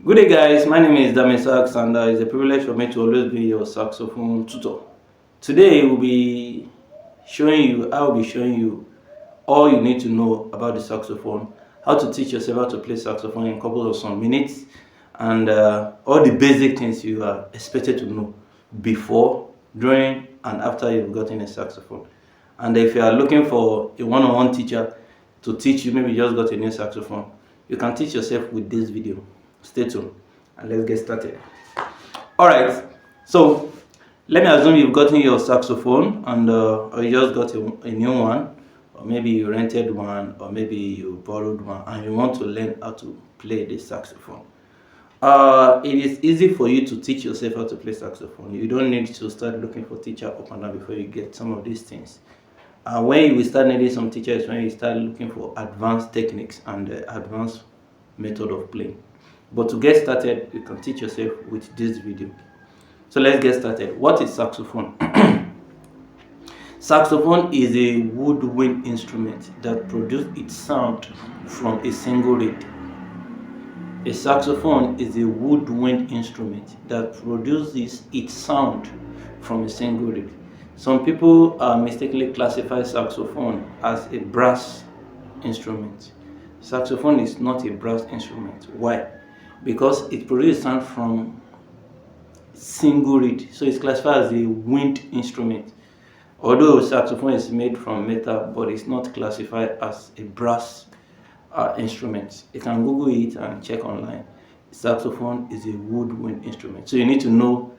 Good day, guys. My name is Dami Sax, and it's a privilege for me to always be your saxophone tutor. Today, I will be showing you all you need to know about the saxophone, how to teach yourself how to play saxophone in a couple of some minutes, and all the basic things you are expected to know before, during, and after you've gotten a saxophone. And if you are looking for a one-on-one teacher to teach you, maybe you just got a new saxophone, you can teach yourself with this video. Stay tuned and let's get started. All right, so let me assume you've gotten your saxophone and or you just got a new one, or maybe you rented one, or maybe you borrowed one, and you want to learn how to play the saxophone. It is easy for you to teach yourself how to play saxophone. You don't need to start looking for teacher up and down before you get some of these things. When you will start needing some teachers, when you start looking for advanced techniques and advanced method of playing. But to get started, you can teach yourself with this video. So let's get started. What is saxophone? Saxophone is a woodwind instrument that produces its sound from a single reed. A saxophone is a woodwind instrument that produces its sound from a single reed. Some people mistakenly classify saxophone as a brass instrument. Saxophone is not a brass instrument. Why? Because it produces sound from single reed, so it's classified as a wind instrument. Although saxophone is made from metal, but it's not classified as a brass instrument. You can Google it and check online. Saxophone is a woodwind instrument, so you need to know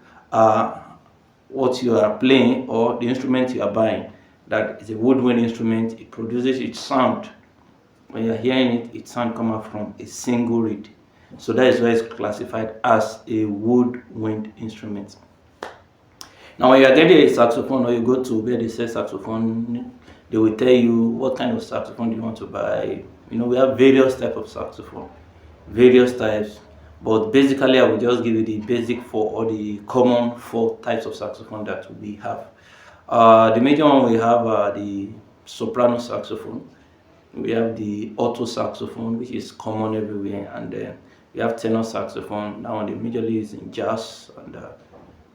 what you are playing or the instrument you are buying. That is a woodwind instrument. It produces its sound. When you're hearing it, its sound comes out from a single reed. So that is why it's classified as a woodwind instrument. Now, when you are getting a saxophone or you go to where they sell saxophone, they will tell you what kind of saxophone you want to buy. We have various types of saxophone, various types. But basically, I will just give you the basic four or the common four types of saxophone that we have. The major one we have are the soprano saxophone. We have the alto saxophone, which is common everywhere, and then we have tenor saxophone. That one they majorly is in jazz, and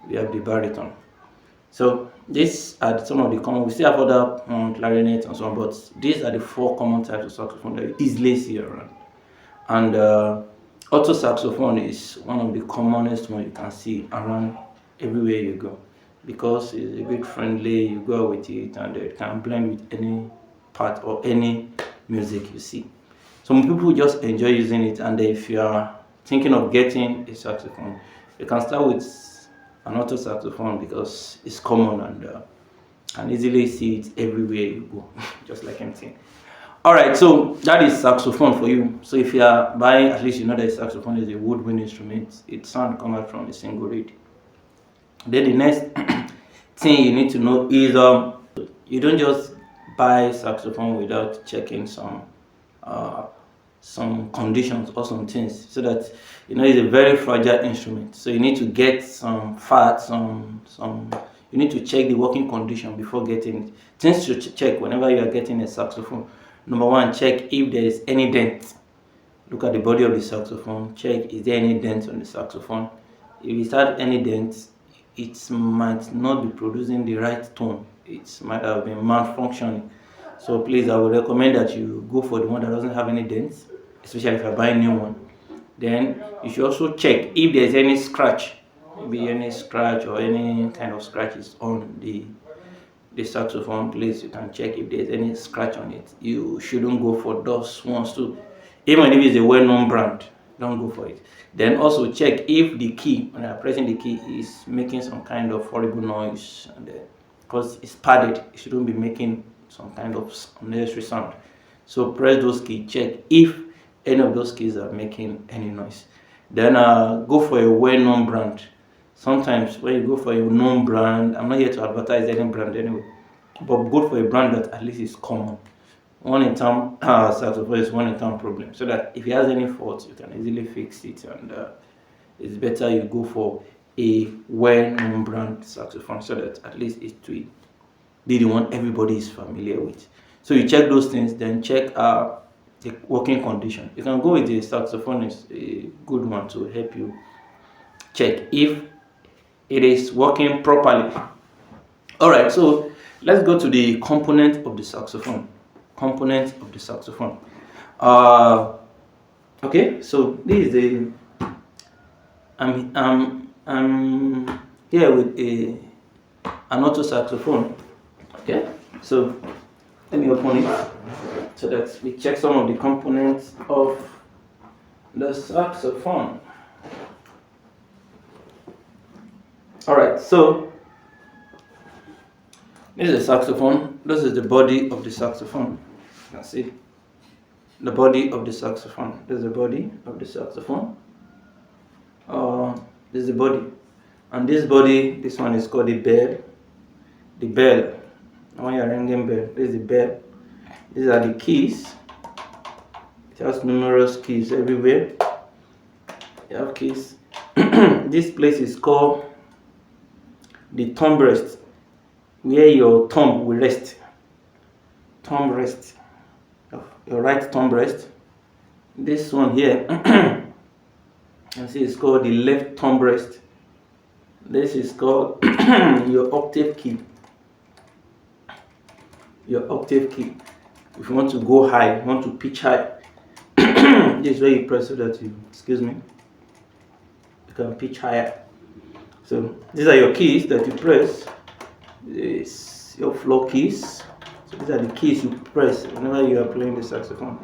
we have the baritone. So these are some of the common. We still have other clarinet and so on, but these are the four common types of saxophone that you easily see around. And alto saxophone is one of the commonest one you can see around everywhere you go, because it's a bit friendly. You go with it, and it can blend with any part or any music you see. Some people just enjoy using it, and if you are thinking of getting a saxophone, you can start with an alto saxophone because it's common and can easily see it everywhere you go, just like anything. Alright, so that is saxophone for you. So if you are buying, at least you know that saxophone is a woodwind instrument. Its sound comes out from a single reed. Then the next thing you need to know is you don't just buy saxophone without checking some conditions or some things, so that it's a very fragile instrument. So you need to get some facts, you need to check the working condition before getting it. Things to check whenever you are getting a saxophone. Number one, check if there is any dent. Look at the body of the saxophone. Check, is there any dent on the saxophone? If it has any dent, it might not be producing the right tone. It might have been malfunctioning. So please, I would recommend that you go for the one that doesn't have any dents, especially if you're buying a new one. Then you should also check if there's any scratch, maybe any scratch or any kind of scratches on the saxophone. Please, you can check if there's any scratch on it. You shouldn't go for those ones too. Even if it's a well-known brand, don't go for it. Then also check if the key, when you're pressing the key, is making some kind of horrible noise, and because it's padded, it shouldn't be making some kind of unnecessary sound. So press those keys, check if any of those keys are making any noise. Then go for a well-known brand. Sometimes when you go for a known brand, I'm not here to advertise any brand anyway, but go for a brand that at least is common. One in town saxophone is one in town problem, so that if it has any fault, you can easily fix it, and it's better you go for a well-known brand saxophone, so that at least it will be the one everybody is familiar with. So you check those things, then check the working condition. You can go with a saxophonist, a good one, to help you check if it is working properly. All right, so let's go to the component of the saxophone. Component of the saxophone. Okay, so this is the I'm here with an alto saxophone. Okay, so let me open it so that we check some of the components of the saxophone. All right, so this is a saxophone. This is the body of the saxophone. You can see the body of the saxophone. This is the body of the saxophone. This is the body, and this body, this one is called the bell. The bell. When you're ringing bell, this is the bell. These are the keys. It has numerous keys everywhere. You have keys. This place is called the thumb rest, where your thumb will rest. Thumb rest. Your right thumb rest. This one here, you see, it's called the left thumb rest. This is called your octave key. Your octave key. If you want to go high, you want to pitch high, this is where you press so that you can pitch higher. So these are your keys that you press. This is your floor keys. So these are the keys you press whenever you are playing the saxophone.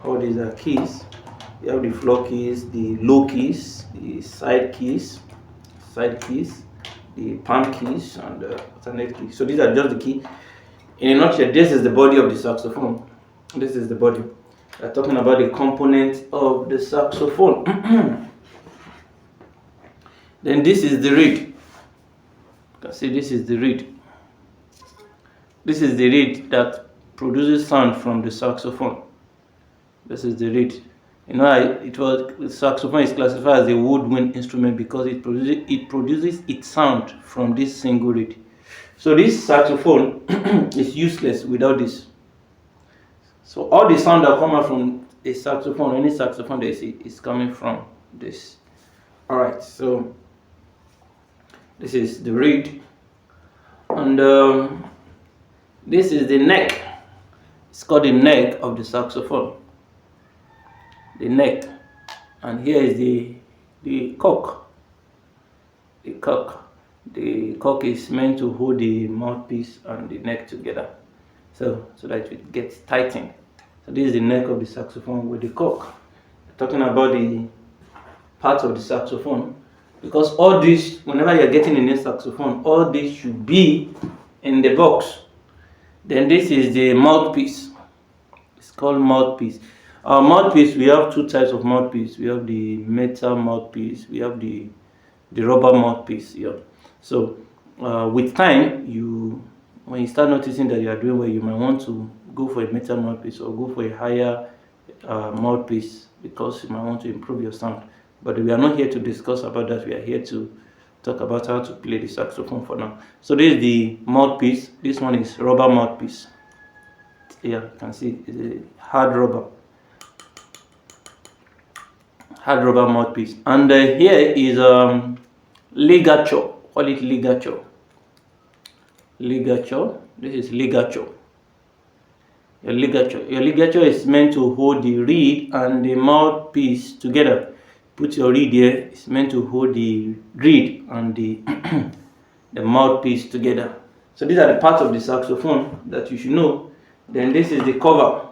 All these are keys. You have the floor keys, the low keys, the side keys, the palm keys, and the alternate keys. So these are just the key. In a nutshell, this is the body of the saxophone. This is the body. We're talking about the component of the saxophone. Then this is the reed. You can see this is the reed. This is the reed that produces sound from the saxophone. This is the reed. You know, the saxophone is classified as a woodwind instrument because it produces its sound from this single reed. So this saxophone is useless without this. So all the sound that come out from a saxophone, any saxophone they see, is coming from this. All right, so this is the reed, and this is the neck. It's called the neck of the saxophone. The neck, and here is the cork. The cork. The cork is meant to hold the mouthpiece and the neck together, so that it gets tightened. So this is the neck of the saxophone with the cork. We're talking about the parts of the saxophone, because all this, whenever you're getting a new saxophone, all this should be in the box. Then this is the mouthpiece. It's called mouthpiece. Our mouthpiece, we have two types of mouthpiece. We have the metal mouthpiece. We have the rubber mouthpiece here. So with time, when you start noticing that you are doing well, you might want to go for a metal mouthpiece or go for a higher mouthpiece, because you might want to improve your sound. But we are not here to discuss about that. We are here to talk about how to play the saxophone for now. So this is the mouthpiece. This one is rubber mouthpiece. Here you can see it's a hard rubber mouthpiece. And here is ligature. Call it ligature. Ligature. This is ligature. Your ligature is meant to hold the reed and the mouthpiece together. Put your reed here. It's meant to hold the reed and the the mouthpiece together. So these are the parts of the saxophone that you should know. Then this is the cover.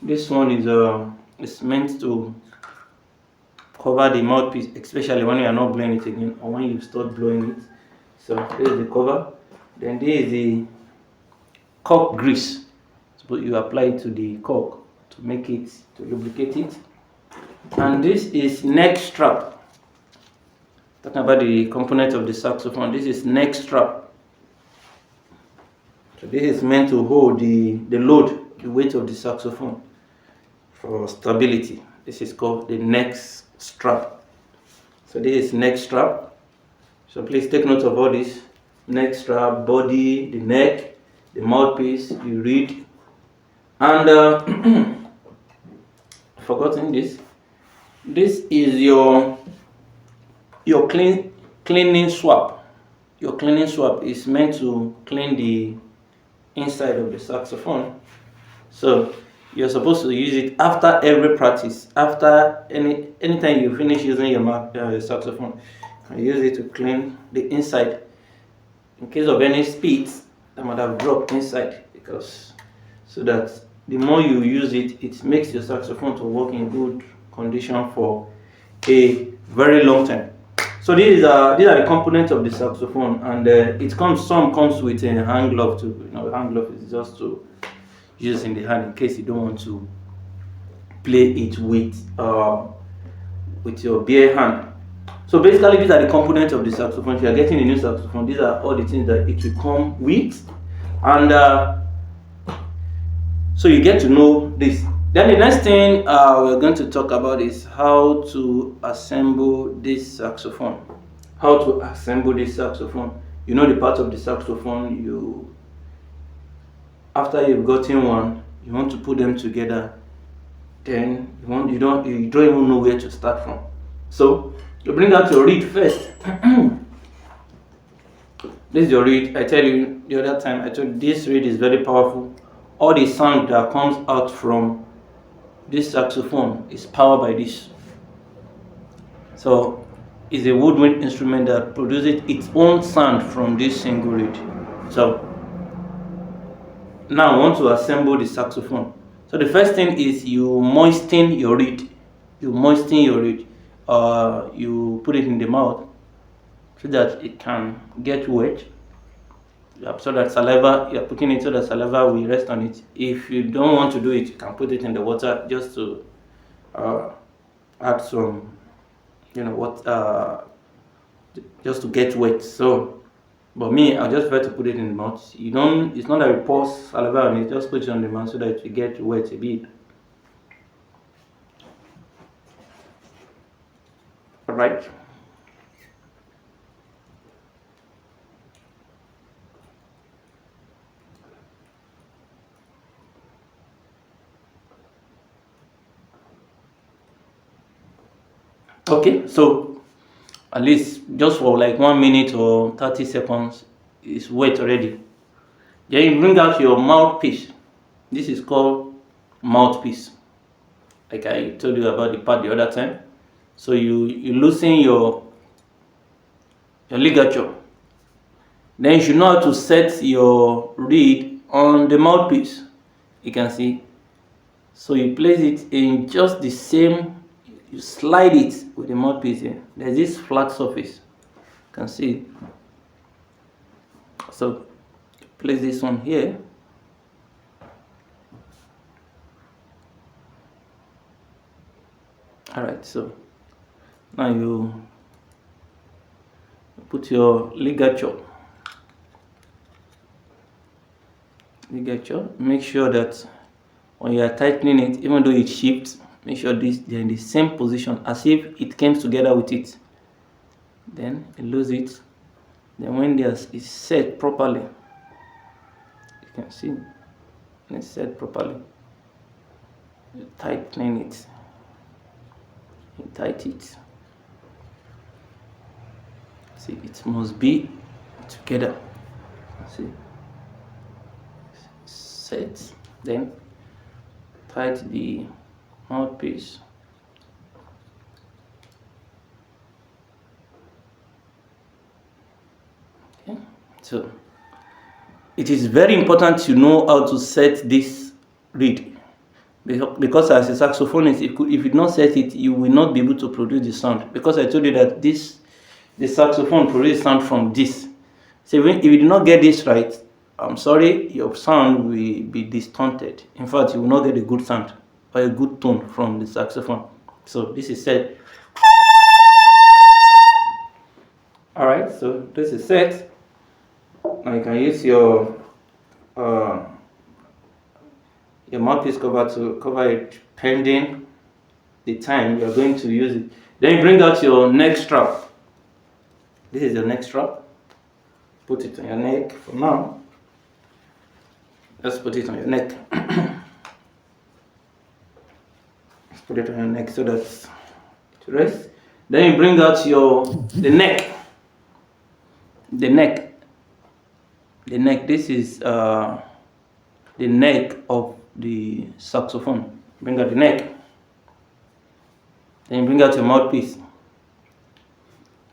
This one is meant to cover the mouthpiece, especially when you are not blowing it again or when you start blowing it. So this is the cover. Then this is the cork grease. So you apply it to the cork to lubricate it. And this is neck strap. Talking about the component of the saxophone, this is neck strap. So this is meant to hold the load, the weight of the saxophone for stability. This is called the neck strap. So this is neck strap. So please take note of all this: neck strap, body, the neck, the mouthpiece, the reed, and forgotten this. This is your cleaning swab. Your cleaning swab is meant to clean the inside of the saxophone. So you're supposed to use it after every practice. After anytime you finish using your saxophone, you use it to clean the inside. In case of any speeds that might have dropped inside, because so that the more you use it, it makes your saxophone to work in good condition for a very long time. So these are the components of the saxophone, and some comes with a hand glove too. Hand glove is just to use in the hand in case you don't want to play it with your bare hand. So basically, these are the components of the saxophone. If you are getting a new saxophone, these are all the things that it will come with, and so you get to know this. Then the next thing we're going to talk about is how to assemble this saxophone. How to assemble this saxophone. You know the parts of the saxophone. After you've gotten one, you want to put them together. Then you don't even know where to start from. So you bring out your reed first. This is your reed. I tell you the other time, I told you this reed is very powerful. All the sound that comes out from this saxophone is powered by this. So it's a woodwind instrument that produces its own sound from this single reed. So now I want to assemble the saxophone. So the first thing is you moisten your reed. You put it in the mouth so that it can get wet. So that saliva, you're putting it so that saliva will rest on it. If you don't want to do it, you can put it in the water just to add some, just to get wet. So, but me, I just prefer to put it in the mouth. It's not that you pour saliva on it, just put it on the mouth so that it will get wet a bit. Alright. Okay, so at least just for like 1 minute or 30 seconds, it's wet already. Then you bring out your mouthpiece. This is called mouthpiece. Like I told you about the part the other time. So you loosen your ligature. Then you should know how to set your reed on the mouthpiece. You can see. So you place it in just the same. You slide it with the mouthpiece here. There's this flat surface. You can see. So place this one here. Alright, so now you put your ligature. Make sure that when you are tightening it, even though it shifts, make sure they're in the same position as if it came together with it. Then you lose it. Then when it's set properly, you can see it's set properly. You tightening it. You tighten it. See, it must be together. See, set. Then tighten the mouthpiece. Okay, so it is very important to know how to set this reed, because as a saxophonist, if you do not set it, you will not be able to produce the sound. Because I told you that the saxophone produces sound from this. So if you do not get this right, I'm sorry, your sound will be distorted. In fact, you will not get a good sound or a good tone from the saxophone. So this is set. Alright, so this is set. Now you can use your mouthpiece cover to cover it pending the time you are going to use it. Then you bring out your neck strap. This is your neck strap. Put it on your neck for now. Let's put it on your neck. Put it on your neck so that it rests. Then you bring out the neck. The neck. This is the neck of the saxophone. Bring out the neck. Then you bring out your mouthpiece.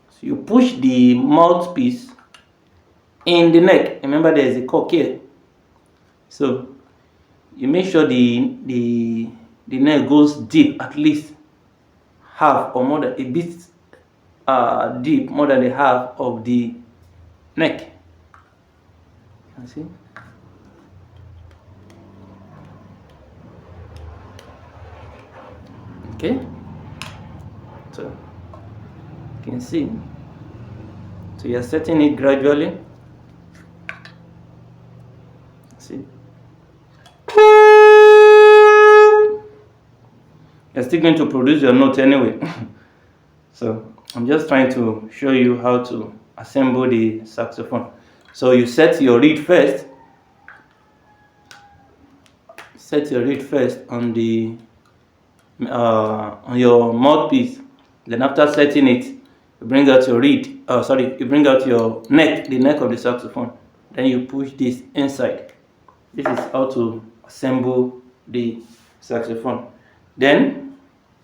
So you push the mouthpiece in the neck. Remember, there is a cork here. So you make sure the neck goes deep, at least half or more than a bit deep, more than the half of the neck. You can see. Okay, so you can see. So you're setting it gradually. See, you're still going to produce your note anyway. So I'm just trying to show you how to assemble the saxophone. So you set your reed first. Set your reed first on the on your mouthpiece. Then after setting it, you bring out your reed. You bring out your neck, the neck of the saxophone. Then you push this inside. This is how to assemble the saxophone. Then,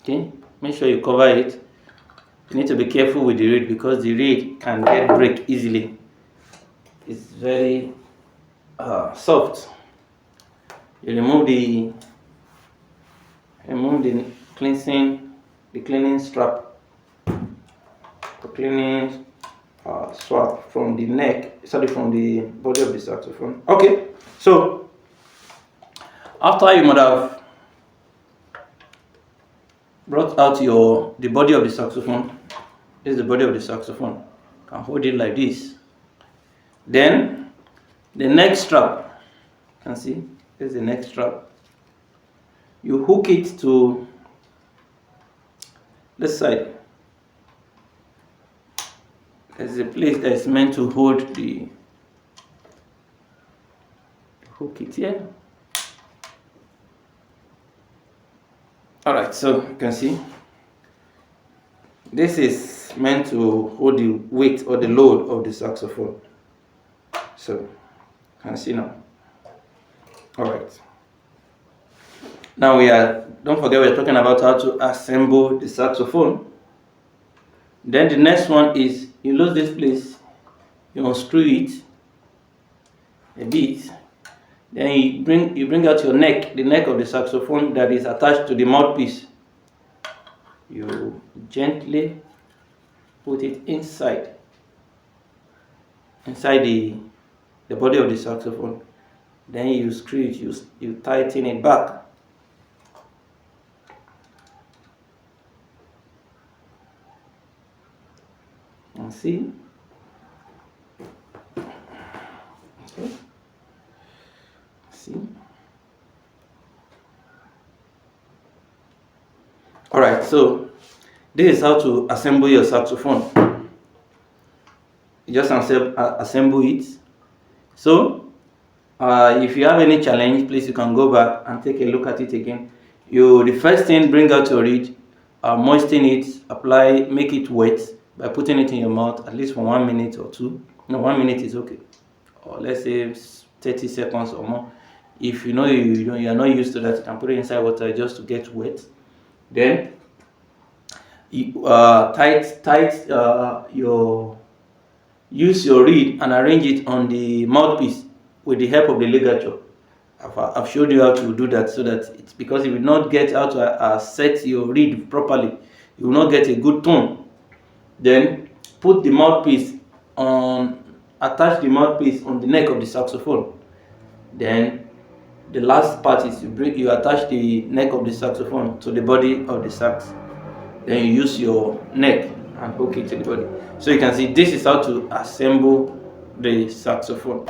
okay, make sure you cover it. You need to be careful with the reed because the reed can break easily. It's very soft. You remove the cleaning strap, the cleaning strap from the neck, from the body of the saxophone. Okay, so after you might have brought out the body of the saxophone, this is the body of the saxophone. You can hold it like this. Then the neck strap, you can see, this is the neck strap. You hook it to this side. There's a place that is meant to hold the hook it here. Alright, so you can see this is meant to hold the weight or the load of the saxophone. So you can see now. Alright. Now don't forget we're talking about how to assemble the saxophone. Then the next one is you lose this place, you unscrew it a bit. Then you bring out your neck, the neck of the saxophone that is attached to the mouthpiece. You gently put it inside the body of the saxophone. Then you screw it, you tighten it back. And see? Okay. See? Alright, so this is how to assemble your saxophone. You just assemble it. So if you have any challenge, please you can go back and take a look at it again. The first thing, bring out your reed, moisten it, make it wet by putting it in your mouth at least for 1 minute or two. No, 1 minute is okay, or let's say 30 seconds or more. If you are not used to that, you can put it inside water just to get wet. Then you use your reed and arrange it on the mouthpiece with the help of the ligature. I've showed you how to do that, so that it's because if you not get how to set your reed properly, you will not get a good tone. Then attach the mouthpiece on the neck of the saxophone. Then the last part is you attach the neck of the saxophone to the body of the sax. Then you use your neck and hook it to the body. So you can see this is how to assemble the saxophone.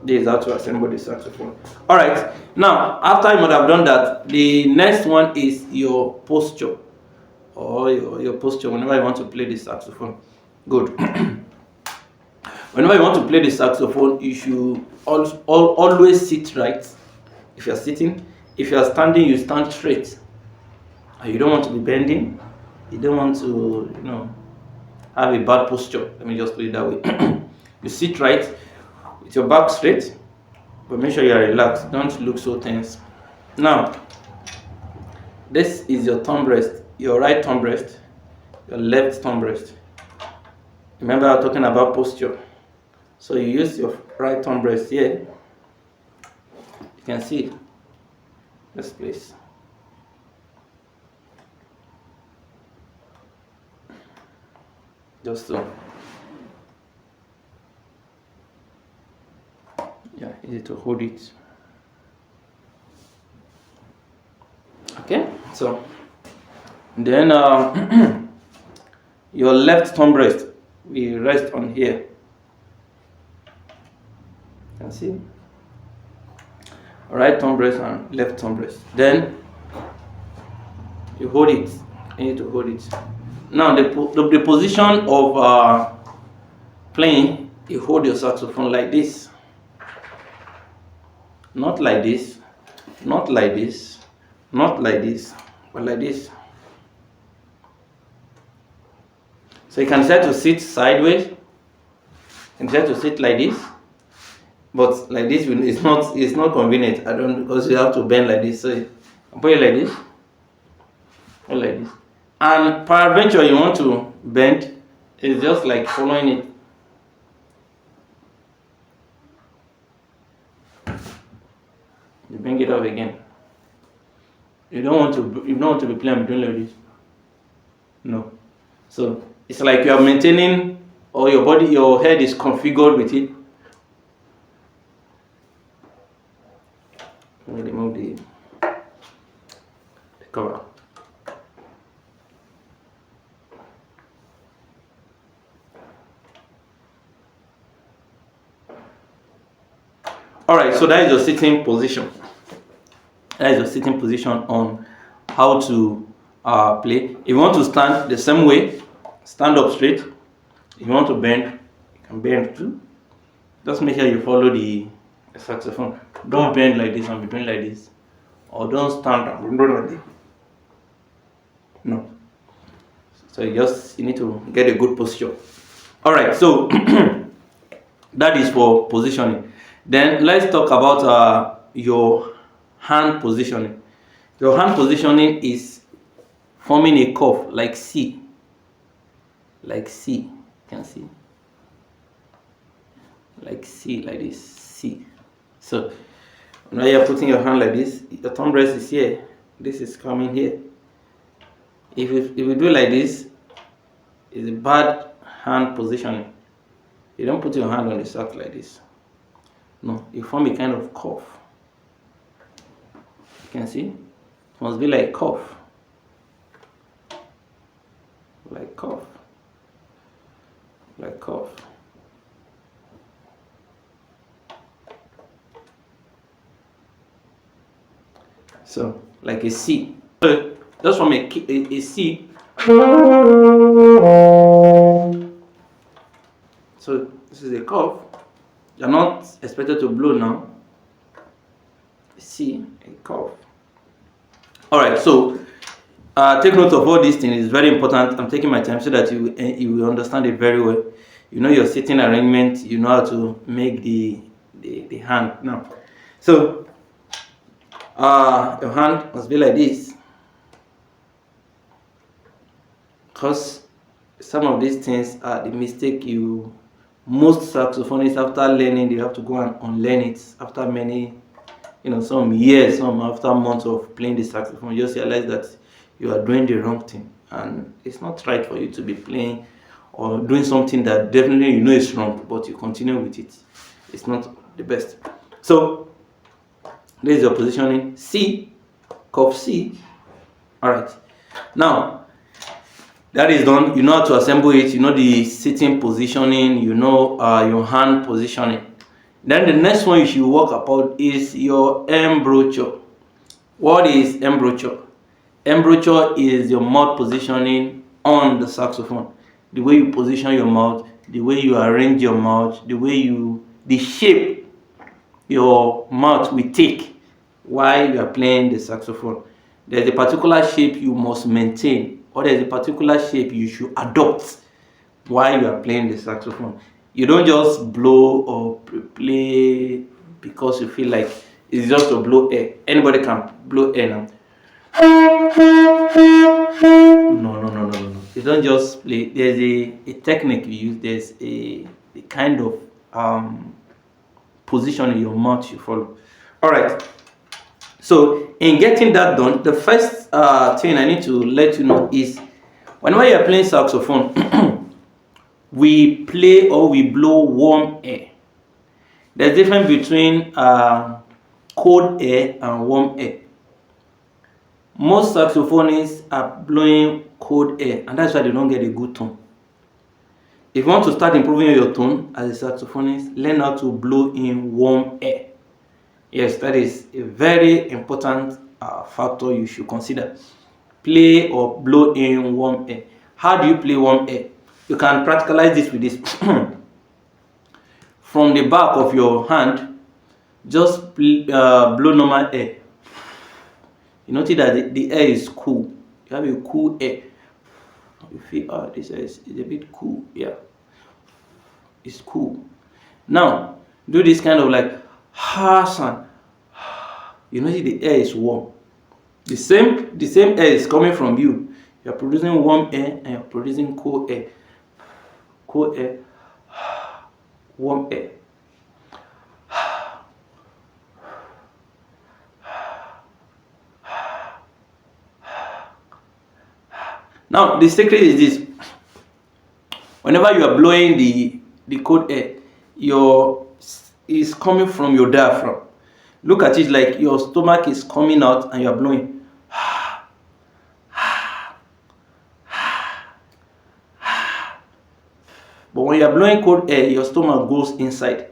This is how to assemble the saxophone. Alright, now after you might have done that, the next one is your posture, or your posture whenever you want to play the saxophone. Good. Whenever you want to play the saxophone, you should always sit right. If you are sitting, if you are standing, you stand straight. You don't want to be bending. You don't want to, have a bad posture. Let me just put it that way. You sit right with your back straight, but make sure you are relaxed. Don't look so tense. Now, this is your thumb rest, your right thumb rest, your left thumb rest. Remember, I'm talking about posture. So you use your right thumb rest here. You can see this place. Just so. Yeah, easy to hold it. Okay, so then your left thumb rest, we rest on here. You can see right thumb rest and left thumb rest. Then you hold it. You need to hold it. Now the position of playing, you hold your saxophone like this, not like this, not like this, not like this, but like this. So you can try to sit sideways, you can try to sit like this, but like this it's not convenient. Because you have to bend like this. So you put it like this, or like this. And peradventure you want to bend, it's just like following it. You bring it up again. You don't want to be playing between like this. No. So it's like you are maintaining, or your head is configured with it. Let me remove the cover. Alright, so that is your sitting position. That is your sitting position on how to play. If you want to stand the same way, stand up straight. If you want to bend, you can bend too. Just make sure you follow the saxophone. Don't bend like this and be doing like this. Or don't stand and do like this. No. So you need to get a good posture. Alright, so that is for positioning. Then let's talk about your hand positioning. Your hand positioning is forming a curve like C. Like C. You can see. Like C, like this. C. So now you're putting your hand like this. Your thumb rest is here. This is coming here. If you do like this, it's a bad hand positioning. You don't put your hand on the sax like this. No, you form a kind of curve. You can see? It must be like curve. Like curve. Like curve. So, like a C. So, just from a C. So, this is a curve. You're not expected to blow now. See, a curve. Alright, so take note of all these things. It's very important. I'm taking my time so that you will understand it very well. You know your sitting arrangement. You know how to make the hand now. So your hand must be like this, because some of these things are the mistake most saxophonists, after learning, they have to go and unlearn it after many, some years, some after months of playing the saxophone. You just realize that you are doing the wrong thing, and it's not right for you to be playing or doing something that definitely is wrong, but you continue with it. It's not the best. So this is your positioning. C, curve C. All right. Now that is done. You know how to assemble it. You know the sitting positioning. You know your hand positioning. Then the next one you should work about is your embouchure. What is embouchure? Embouchure is your mouth positioning on the saxophone. The way you position your mouth, the way you arrange your mouth, the shape your mouth will take while you are playing the saxophone. there's a particular shape you must maintain, or there's a particular shape you should adopt while you are playing the saxophone. You don't just blow or play because you feel like it's just to blow air. Anybody can blow air now. No. You don't just play. There's a technique you use. There's a kind of position in your mouth you follow. All right. So in getting that done, the first thing I need to let you know is whenever you're playing saxophone, we play or we blow warm air. There's a difference between cold air and warm air. Most saxophonists are blowing cold air, and that's why they don't get a good tone. If you want to start improving your tone as a saxophonist, learn how to blow in warm air. Yes, that is a very important factor you should consider. Play or blow in warm air. How do you play warm air? You can practicalize this with this. From the back of your hand, just blow normal air. You notice that the air is cool. You have a cool air. You feel, this air is a bit cool. Yeah, it's cool. Now, do this kind of like sound. You notice the air is warm. The same air is coming from you. You're producing warm air and you're producing cool air. Cool air, warm air. Now the secret is this: whenever you are blowing the cold air, is coming from your diaphragm. Look at it like your stomach is coming out and you are blowing. But when you are blowing cold air, your stomach goes inside.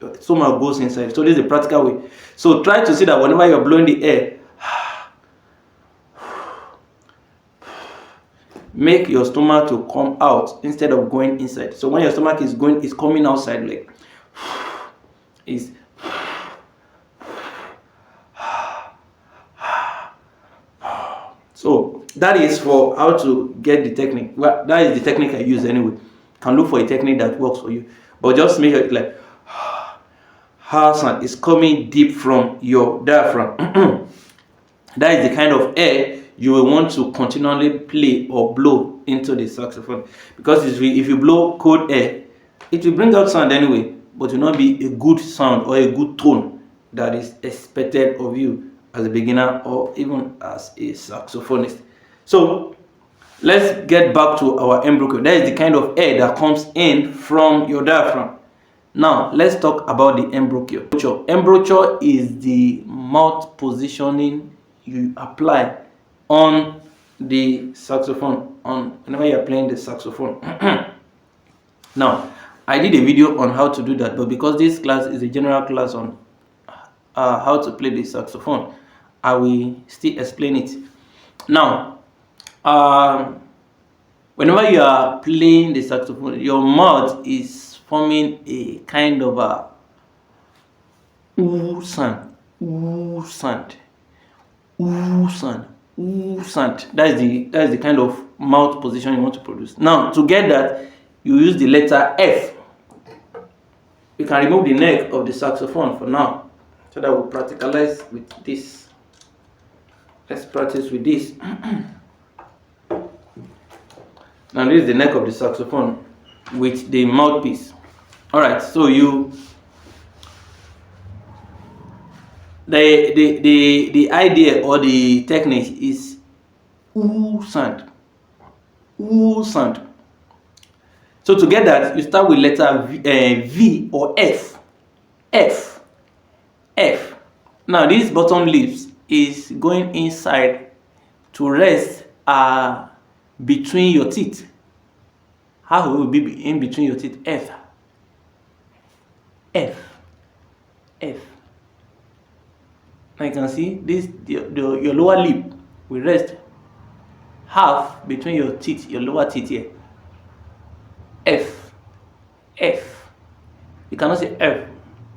Your stomach goes inside. So this is a practical way. So try to see that whenever you are blowing the air, make your stomach to come out instead of going inside. So when your stomach is coming outside, like is so that is for how to get the technique. Well, that is the technique I use anyway. You can look for a technique that works for you, but just make sure like sound is coming deep from your diaphragm. That is the kind of air you will want to continually play or blow into the saxophone, because if you blow cold air, it will bring out sound anyway, but will not be a good sound or a good tone that is expected of you as a beginner or even as a saxophonist. So let's get back to our embouchure. That is the kind of air that comes in from your diaphragm. Now let's talk about the embouchure. Embouchure is the mouth positioning you apply on the saxophone, whenever you're playing the saxophone. Now I did a video on how to do that, but because this class is a general class on how to play the saxophone, I will still explain it. Now whenever you are playing the saxophone, your mouth is forming a kind of a ooh sound, ooh sound, ooh sound, ooh sound. That is the kind of mouth position you want to produce. Now to get that, you use the letter F. You can remove the neck of the saxophone for now, so that we'll practicalize with this. Let's practice with this. Now this is the neck of the saxophone with the mouthpiece. Alright, so the idea or the technique is ooh sound. Ooh sound. So to get that, you start with letter V or F. F. F. Now this bottom lips is going inside to rest between your teeth. How will it be in between your teeth? F. F. F. Now you can see this, your lower lip will rest half between your teeth, your lower teeth here. F. F. You cannot say F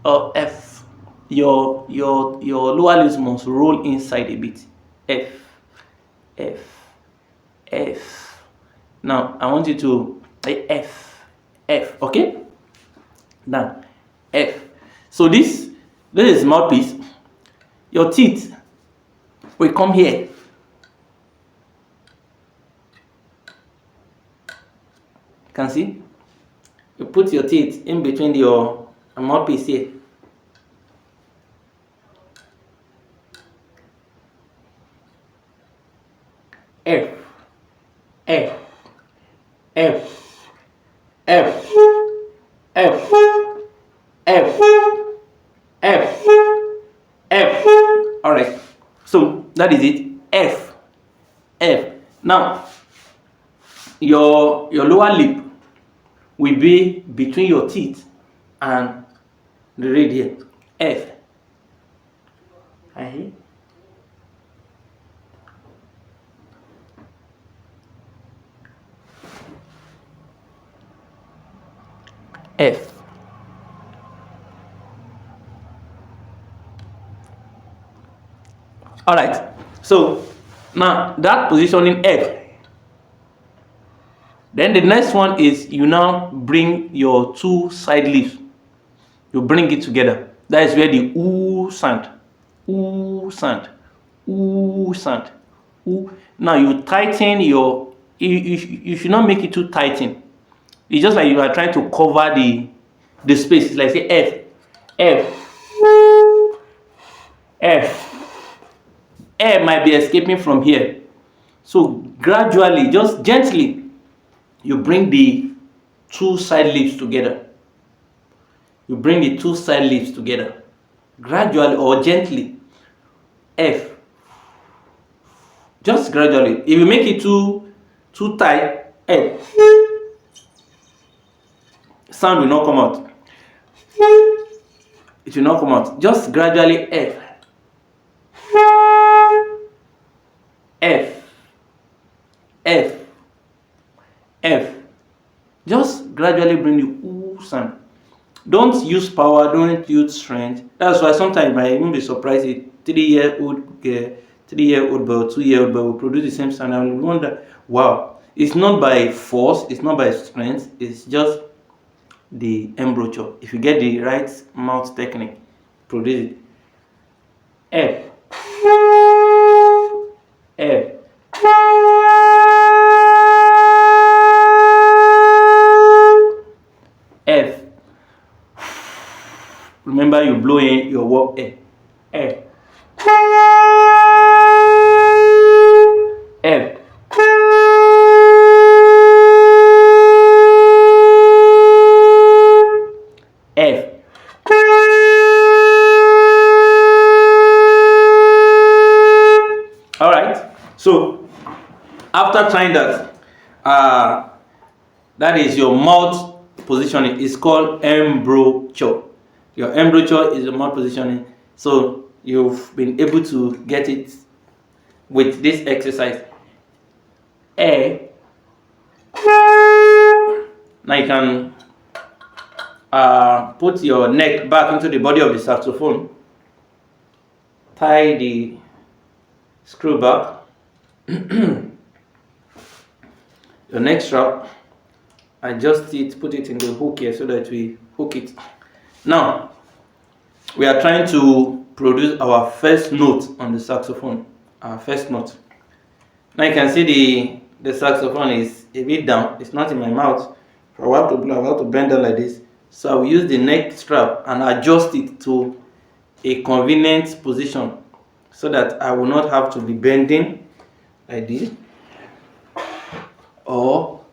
or F. your lower lips must roll inside a bit. F, F, F. Now I want you to say F, F. Okay. Now F. So this is mouthpiece. Your teeth will come here. Can see? You put your teeth in between your mouthpiece here. F, F, F, F, F, F, F, F. All right. So that is it. F, F. Now your lower lip will be between your teeth and the red here. F. I F. All right. So now that positioning F. Then the next one is you now bring your two side lips. You bring it together. That is where the ooh sound, ooh sound, ooh sound, ooh. Now you tighten your. You should not make it too tighten. It's just like you are trying to cover the space. It's like say F, F, F. Air might be escaping from here. So gradually, just gently, you bring the two side lips together. You bring the two side lips together. Gradually or gently. F. Just gradually. If you make it too tight, F. Sound will not come out. It will not come out. Just gradually F. F, F, F. Just gradually bring the ooh sound. Don't use power, don't use strength. That's why sometimes you might even be surprised a 3-year-old girl, 3-year-old boy, 2-year-old boy will produce the same sound and we wonder, wow. It's not by force, it's not by strength, it's just the embouchure. If you get the right mouth technique, produce it. F. F. F. Remember you blow in your word F. F. F. F. All right. So after trying that, that is your mouth positioning. It's called embouchure. Your embouchure is your mouth positioning. So you've been able to get it with this exercise. A. Now you can put your neck back into the body of the saxophone. Tie the screw back. Your neck strap, adjust it, put it in the hook here so that we hook it. Now we are trying to produce our first note on the saxophone. Our first note. Now you can see the saxophone is a bit down. It's not in my mouth. So I have to blow, I have to bend down like this. So I will use the neck strap and adjust it to a convenient position so that I will not have to be bending like this or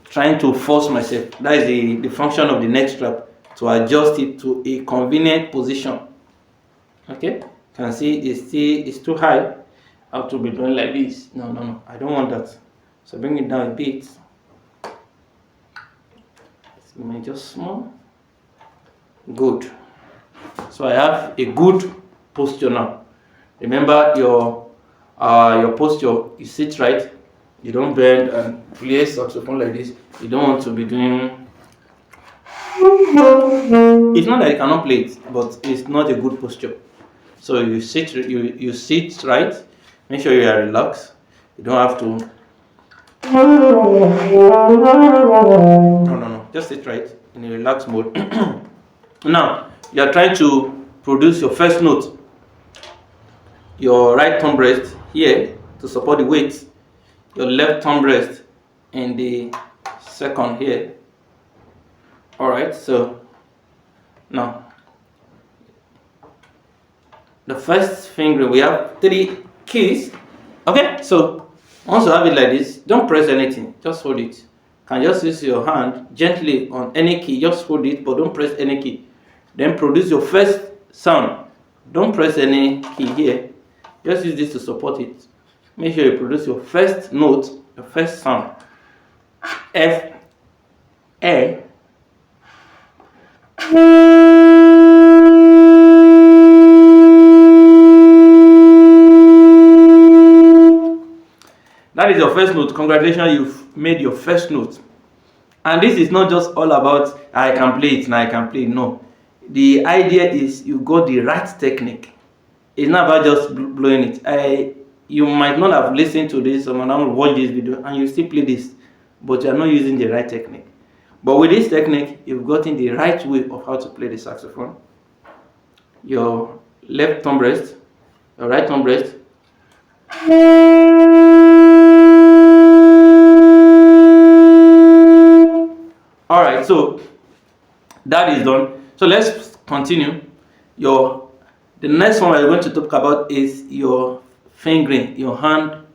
trying to force myself. That is the function of the neck strap, to adjust it to a convenient position. Okay, you can see it's too high. I have to be doing like this. No, I don't want that. So bring it down a bit. Make just small. Good. So I have a good posture now. Remember your posture. You sit right. You don't bend and play saxophone like this. You don't want to be doing It's not that you cannot play it, but it's not a good posture. So you sit right. Make sure you are relaxed. You don't have to. No. Just sit right in a relaxed mode. Now you are trying to produce your first note. Your right thumb rest here to support the weight. Your left thumb rest in the second here. Alright, so now the first finger, we have 3 keys. Okay, so once you have it like this, don't press anything, just hold it. Can just use your hand gently on any key, just hold it, but don't press any key. Then produce your first sound. Don't press any key here, just use this to support it. Make sure you produce your first note, your first sound. F, A. That is your first note. Congratulations, you've made your first note. And this is not just all about I can play it, now I can play it. No. The idea is you got the right technique. It's not about just blowing it. You might not have listened to this or not watch this video and you still play this, but you're not using the right technique. But with this technique, you've gotten the right way of how to play the saxophone. Your left thumb rest, your right thumb rest. Alright, so that is done. So let's continue. The next one we're going to talk about is your fingering, your hand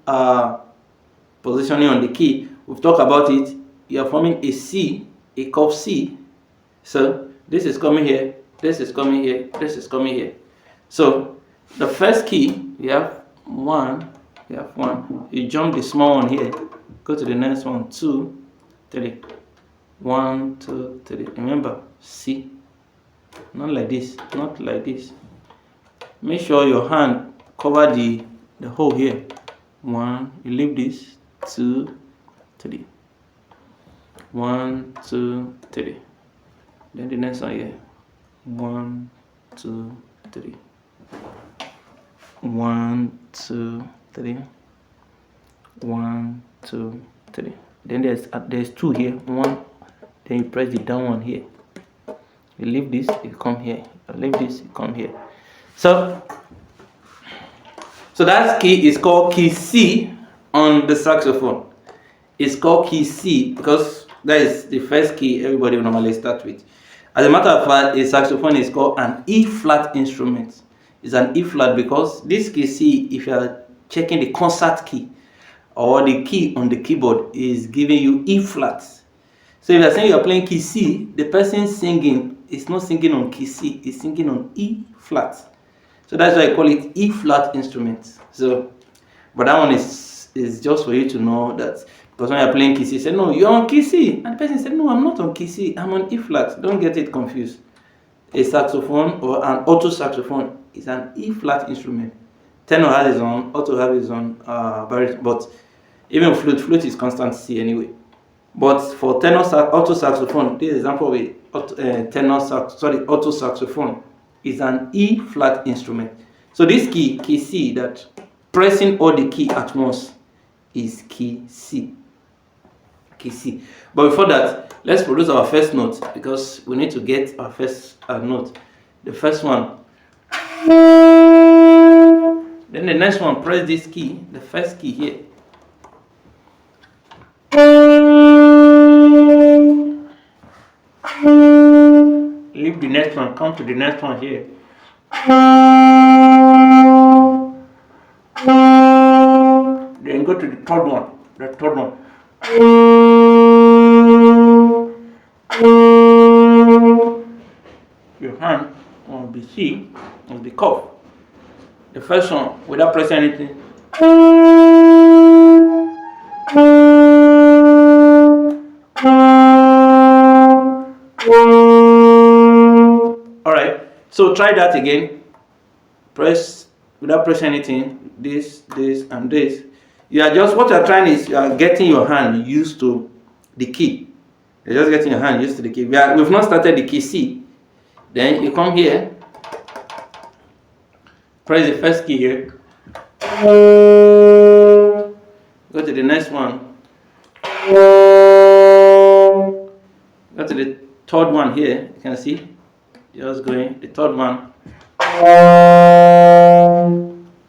positioning on the key. We've talked about it. You are forming a C, a curved C. So this is coming here, this is coming here, this is coming here. So the first key, we have 1, we have 1. You jump the small one here, go to the next one, 2, 3. 1, 2, 3. Remember, C. Not like this, not like this. Make sure your hand cover the hole here. 1, you leave this, 2, 3. 1, 2, 3. Then the next one here. 1, 2, 3. 1, 2, 3. 1, 2, 3. Then there's 2 here. 1. Then you press the down one here. You leave this, you come here. You leave this, you come here. So that key is called key C on the saxophone. It's called key C because that is the first key everybody will normally start with. As a matter of fact, a saxophone is called an E-flat instrument. It's an E-flat because this key C, if you are checking the concert key or the key on the keyboard, is giving you E-flat. So if you're saying you're playing key C, the person singing is not singing on key C, it's singing on E flat. So that's why I call it E flat instrument. So, but that one is just for you to know that, because when you're playing key C, you say, no, you're on key C. And the person said, no, I'm not on key C, I'm on E flat. Don't get it confused. A saxophone or an alto saxophone is an E flat instrument. Tenor has his own, alto has his own baritone, but even flute is constant C anyway. But for alto saxophone, this example of alto saxophone is an E flat instrument. So this key C, that pressing all the key at once is key C. Key C. But before that, let's produce our first note because we need to get our first note. The first one. Then the next one, press this key, the first key here. Leave the next one, come to the next one here. Then go to the third one, Your hand on the C, on the cuff. The first one, without pressing anything. Alright, so try that again. Press without pressing anything. This, and this. You are just, what you are trying is you are getting your hand used to the key. You're just getting your hand used to the key. We've not started the key C. Then you come here, press the first key here, go to the next one, go to the third one here. You can see, just going the third one.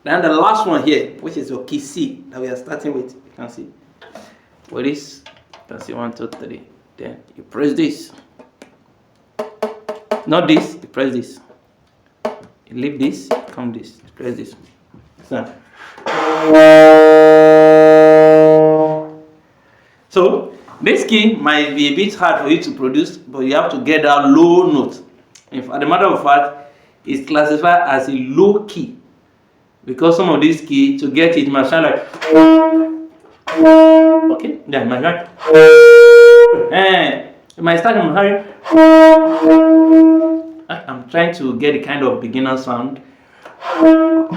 Then the last one here, which is your key C that we are starting with. You can see with this. You can see 1, 2, 3. Then you press this. Not this. You press this. You leave this. Come this. You press this. So this key might be a bit hard for you to produce, but you have to get that low note. As a matter of fact, it's classified as a low key because some of these keys, to get it, must sound like, okay, yeah, my right. It might start from high. I'm trying to get a kind of beginner sound. Oh,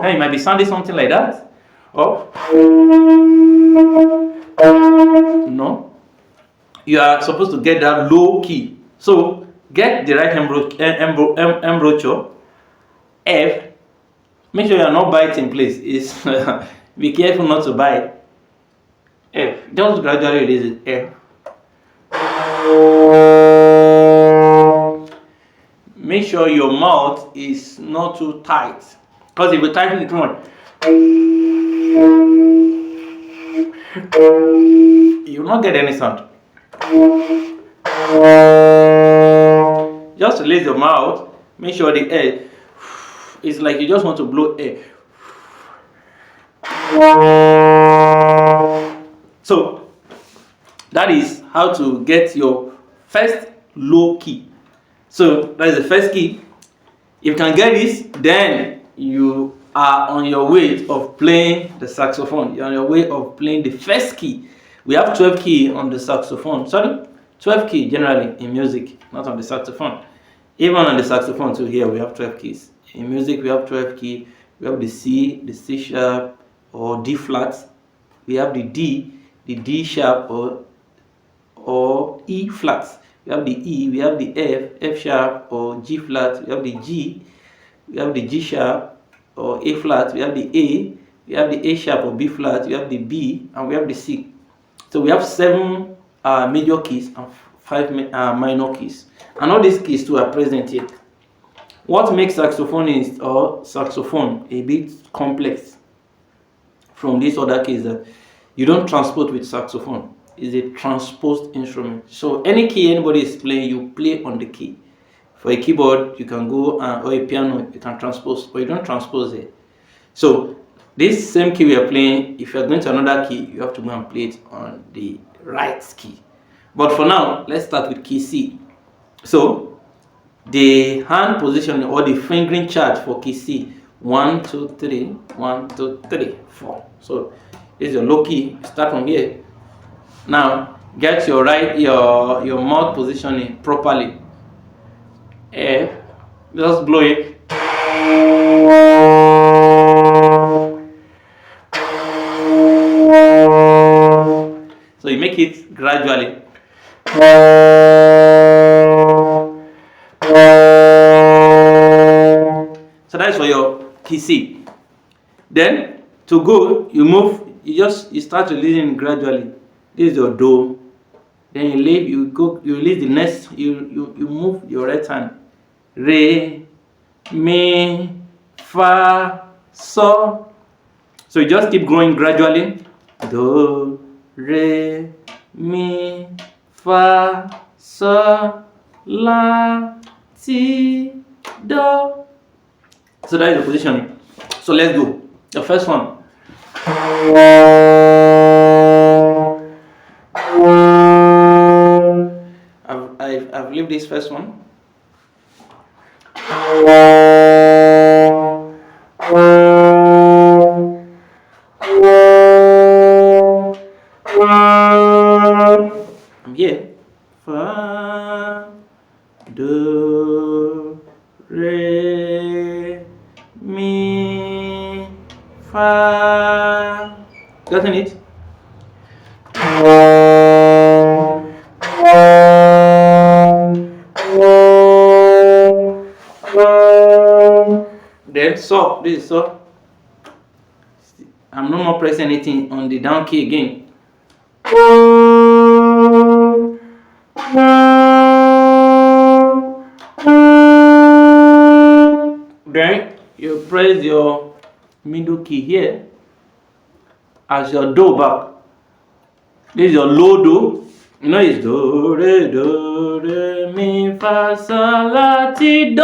hey, it might be sounding something like that. Oh, no, you are supposed to get that low key. So get the right embouchure, F. Make sure you are not biting, please. Be careful not to bite. F. Just gradually release it. F. Make sure your mouth is not too tight, because if you tighten it too much, you will not get any sound. Just release your mouth. Make sure the air is like you just want to blow air. So that is how to get your first low key. So that is the first key. If you can get this, then you are on your way of playing the saxophone. You're on your way of playing the first key. We have 12 keys on the saxophone. Sorry, 12 keys generally in music, not on the saxophone. Even on the saxophone too, here we have 12 keys. In music, we have 12 keys. We have the C, the C sharp, or D flat. We have the D sharp, or E flat. We have the E, we have the F sharp, or G flat. We have the G, we have the G sharp, or A flat. We have the A, we have the A sharp, or B flat. We have the B, and we have the C. So we have 7 major keys and 5 minor keys. And all these keys too are present here. What makes saxophonist or saxophone a bit complex from these other keys that you don't transpose with saxophone. It's a transposed instrument. So any key anybody is playing, you play on the key. For a keyboard, you can go, or a piano, you can transpose, but you don't transpose it. So this same key we are playing, if you're going to another key, you have to go and play it on the right key. But for now, let's start with key C. So the hand position or the fingering chart for key C, 1, 2, 3, 1, 2, 3, 4. So this is your low key. Start from here. Now get your your mouth positioning properly. F. Just blow it. So you make it gradually. So that's for your key C. Then to go, you move. You start releasing gradually. This is your Do. Then you leave. You release the next. You move your right hand. Re, mi, fa, so. So you just keep growing gradually. Do, re, mi, fa, so, la, ti, do. So that is the positioning. So let's go. The first one. I've left this first one. I'm here. Fa, do, re, mi, fa. Gotten it? so. This is so. I'm no more pressing anything on the down key again. Then you press your middle key here as your do back. This is your low do. You know it's do, re, mi, fa, sol, la, ti, do.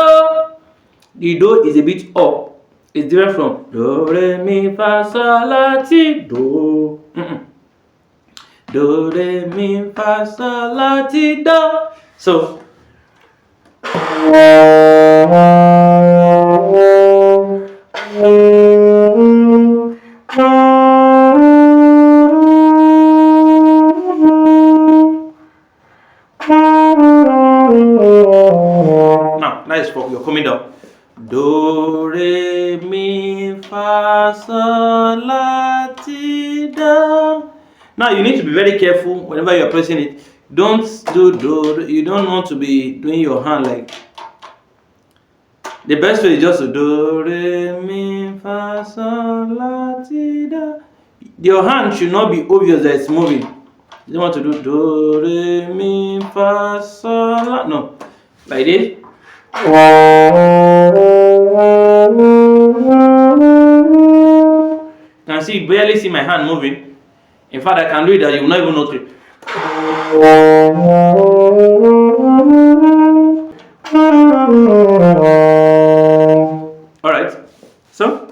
The do is a bit up. It's different from do, re, mi, fa, sol, la, ti, do. Do, re, mi, fa, sol, la, ti, do. So, now, nice for you're coming down. Do, re, mi, fa, sol, la, ti, do. Now you need to be very careful whenever you're pressing it. Don't do do. You don't want to be doing your hand like. The best way is just to do, re, mi, fa, sol, la, ti, do. Your hand should not be obvious that it's moving. You don't want to do, re, mi, fa, sol, la. No, like this. You can see, barely see my hand moving. In fact, I can do it that you will not even notice. Alright, so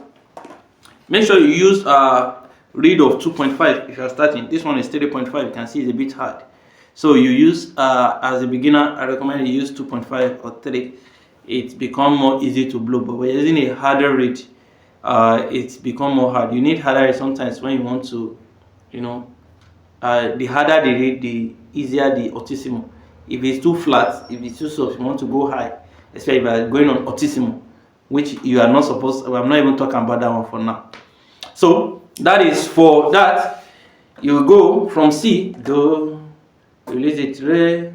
make sure you use a reed of 2.5 if you are starting. This one is 3.5. You can see it's a bit hard. So you use, as a beginner, I recommend you use 2.5 or 3. It's become more easy to blow, but when you're using a harder reed, it's become more hard. You need harder reed sometimes when you want to, you know, the harder the reed, the easier the altissimo. If it's too flat, if it's too soft, you want to go high, especially if you are going on altissimo, which you are not supposed to. I'm not even talking about that one for now. So that is for that. You go from C, do, release it, re,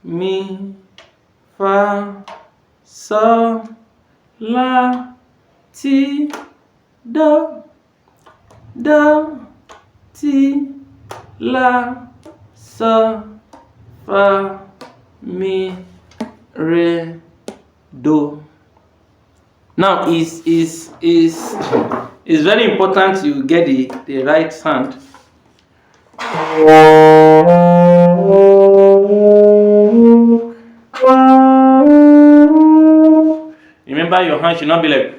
mi, fa, sol, la, ti, do, ti, la, sol, fa, mi, re, do. Now is very important you get the right sound. Remember, your hand should not be like.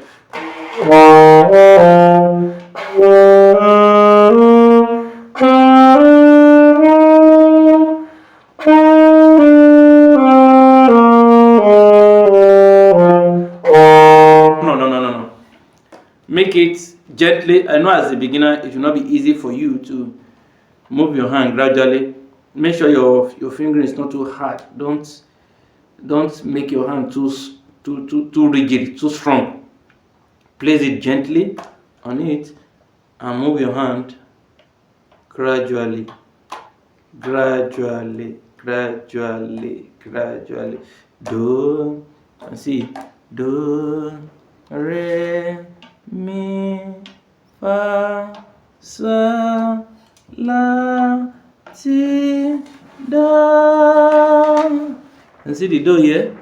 No. Make it gently. I know as a beginner it will not be easy for you to move your hand gradually. Make sure your finger is not too hard. Don't make your hand too rigid, too strong. Place it gently on it and move your hand gradually. Do, and see, do, re, mi, fa, sol, la, ti, do. And see the do here.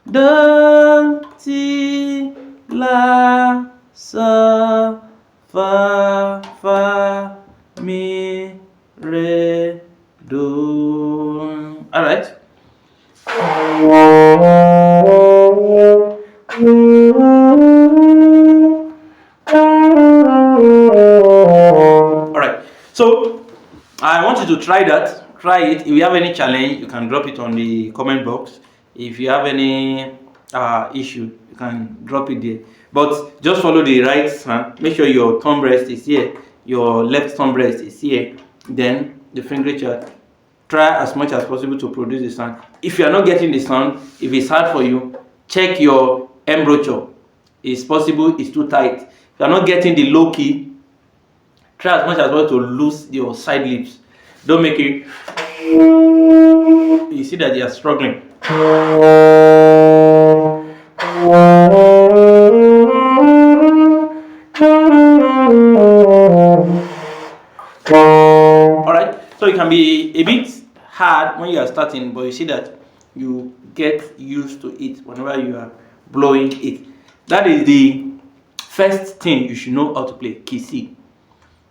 Do, ti, la, sol, fa, mi, re, do. All right. All right. So I want you to try that. Try it. If you have any challenge, you can drop it on the comment box. If you have any issue, you can drop it there. But just follow the right hand. Make sure your thumb rest is here. Your left thumb rest is here. Then the finger chart. Try as much as possible to produce the sound. If you are not getting the sound, if it's hard for you, check your embouchure. It's possible it's too tight. If you are not getting the low key, try as much as possible to loose your side lips. Don't make it. You see that you are struggling. Alright, so it can be a bit hard when you are starting, but you see that you get used to it whenever you are blowing it. That is the first thing you should know how to play, key C.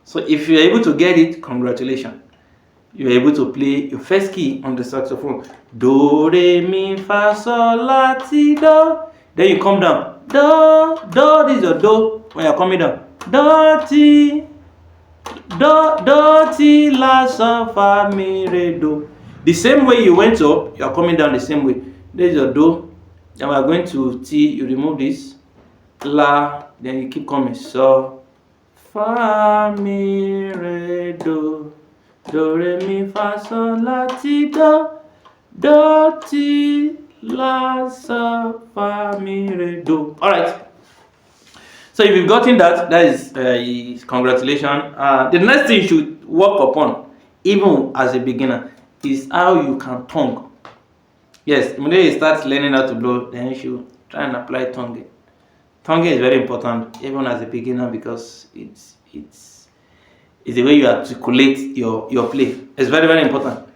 So if you're able to get it, congratulations. You're able to play your first key on the saxophone. Do, re, mi, fa, sol, la, ti, do. Then you come down. Do, do, this is your do. When you're coming down. Do, ti, do, ti, la, sol, fa, mi, re, do. The same way you went up, you're coming down the same way. This is your do. Then we're going to ti, you remove this. La, then you keep coming. So, fa, mi, re, do. Do, re, mi, fa, sol, la, ti, do. Do, ti, la, sol, fa, mi, re, do. Alright. So if you've gotten that, that is congratulations. The next thing you should work upon, even as a beginner, is how you can tongue. Yes, immediately you start learning how to blow, then you should try and apply tonguing. Tonguing is very important, even as a beginner, because it's the way you articulate your play. It's very, very important.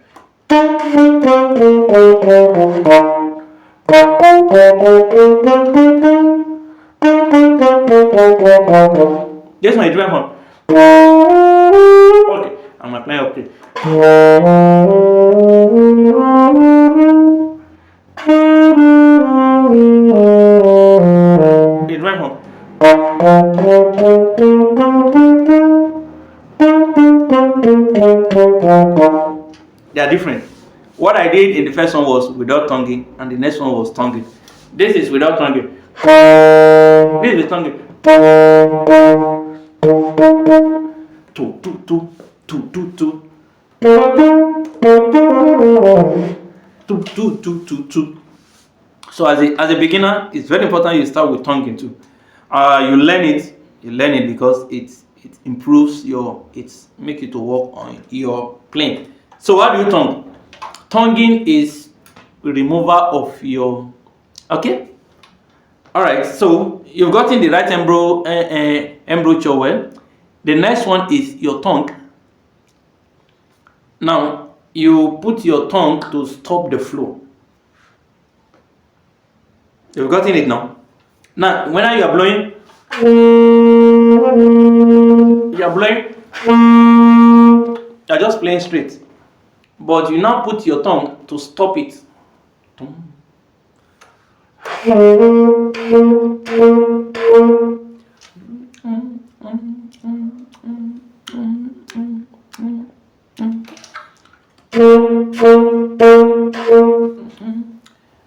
This one is different from. Okay, I'm applying octave. It's different from. They are different. What I did in the first one was without tonguing, and the next one was tonguing. This is without tonguing. This is tonguing. Two, two, two, two, two, two. Two, two, two, two, two. So as a beginner, it's very important you start with tonguing too. You learn it because it improves it makes you to work on your playing. So how do you tongue? Tonguing is removal of your. Okay. All right. So you've gotten the right embouchure well. The next one is your tongue. Now you put your tongue to stop the flow. You've gotten it now. Now, when you are blowing, you're just playing straight. But you now put your tongue to stop it.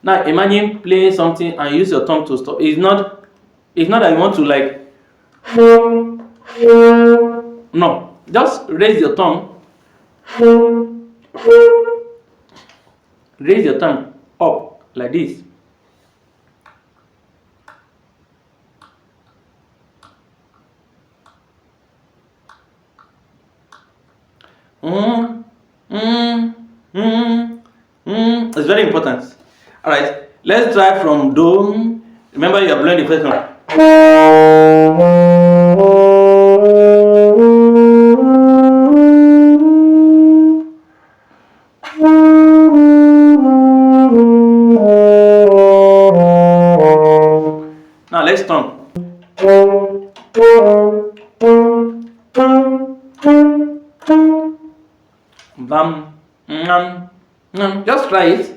Now imagine playing something and use your tongue to stop. It's not that you want to like. No, just raise your tongue. Raise your tongue up like this. It's very important. All right, let's try from do. Remember, you are blowing the first one. Now let's tongue. Just try it.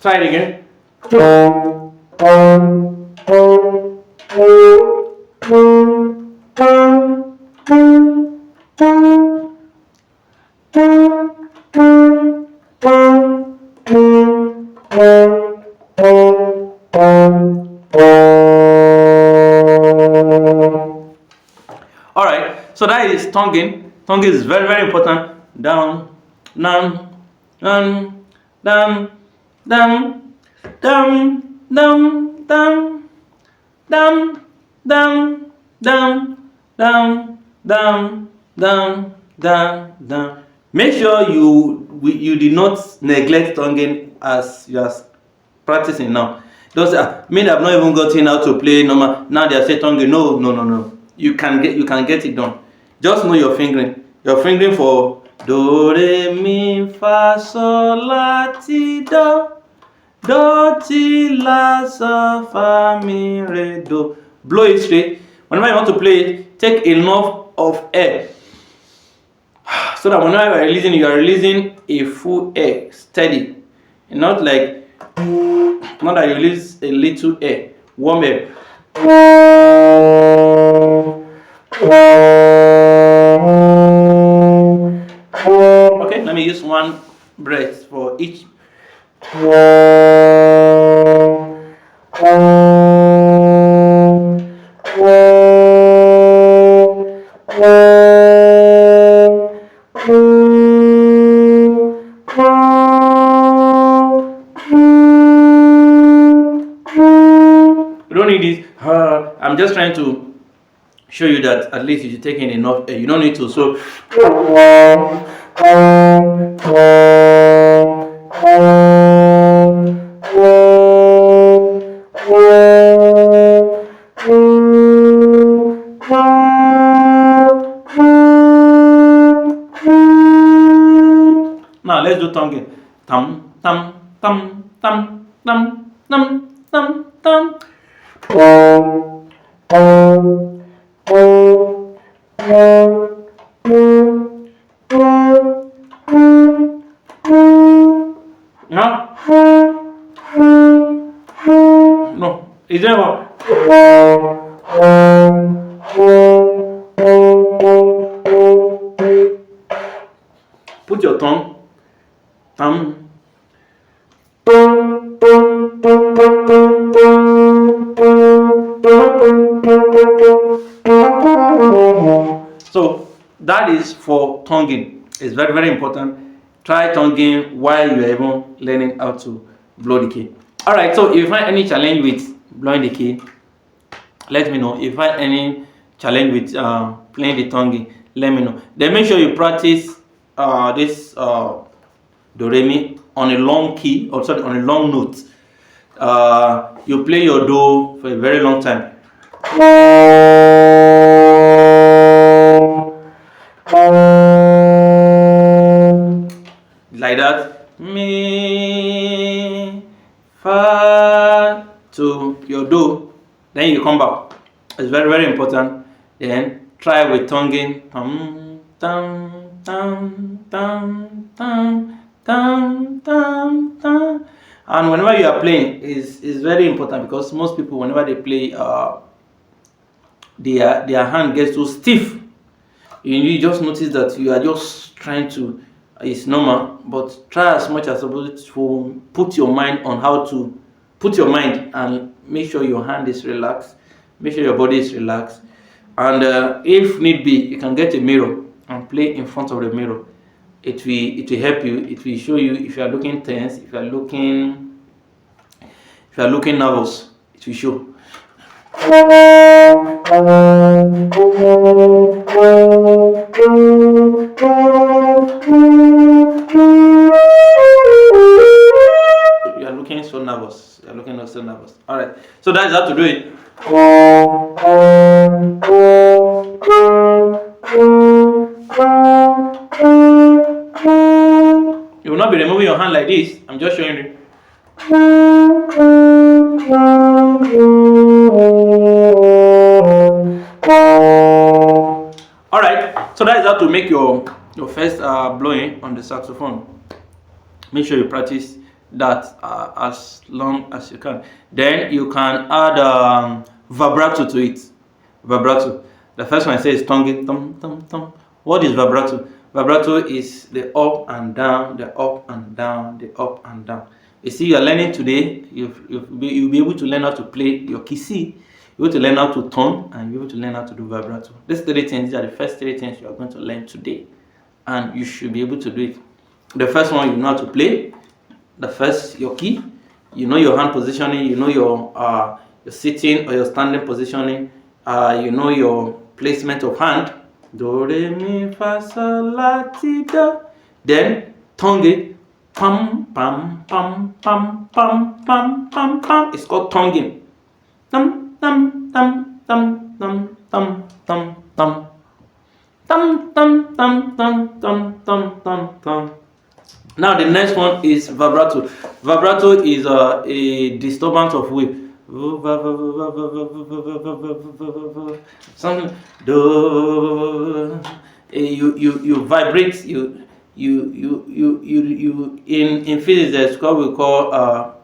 Try it again. Alright, so that is tonguing. Tonguing is very, very important. Down, down, down, down, down, down, down, down, down, down, down, down, down, down, down, down. Make sure you you did not neglect tonguing as you are practicing now. Those mean I've not even gotten how to play normal. Now they are saying tonguing. No. You can get it done. Just know your fingering. Your fingering for do re mi fa sol la ti do. Do ti la so fa mi re do. Blow it straight. Whenever you want to play it, take enough of air so that whenever you are releasing a full air steady, and not that you release a little air. Warm air. Okay, let me use one breath for each. You don't need this. I'm just trying to show you that at least you should take in enough air. You don't need to. So now let's do tonguing. Tam tam tam tam tam tam tam tam. Now, no, is there one? Put your tongue. So that is for tonguing. It's very, very important. Try tonguing while you are even learning how to blow the key. Alright, so if you find any challenge with blowing the key, let me know. If you find any challenge with playing the tonguing, let me know. Then make sure you practice this do re mi on a long key, or sorry, on a long note. You play your do for a very long time. Like that. Mi fa to your do. Then you come back. It's very, very important. Then try with tonguing. Tam tam tam tam tam tam tam tam. And whenever you are playing, is very important, because most people, whenever they play, their hand gets too stiff. You just notice that you are just trying to. It's normal, but try as much as possible to put your mind on how to put your mind, and make sure your hand is relaxed, make sure your body is relaxed, and if need be, you can get a mirror and play in front of the mirror. It will help you. It will show you if you are looking tense, if you are looking nervous. It will show. You are looking so nervous. You are looking so nervous. All right. So that's how to do it. You will not be removing your hand like this. I'm just showing you. Alright, so that is how to make your first blowing on the saxophone. Make sure you practice that as long as you can. Then you can add vibrato to it. Vibrato. The first one I say is tonguing. Tum, tum, tum. What is vibrato? Vibrato is the up and down, the up and down, the up and down. You see, you are learning today. You'll be able to learn how to play your key C. You're able to learn how to tone, and you're able to learn how to do vibrato. These three things are the first three things you are going to learn today, and you should be able to do it. The first one, you know how to play. The first, your key. You know your hand positioning. You know your sitting or your standing positioning. You know your placement of hand. Do re mi fa sol la ti do. Then tongue it, pam pam pam pam pam pam pam pam. It's called tonguing. Tum tum tum tum tum tum tum tum. Tum tum tum tum tum tum tum tum. Now the next one is vibrato. Vibrato is a disturbance of wave. Something you vibrate you in physics there's what we call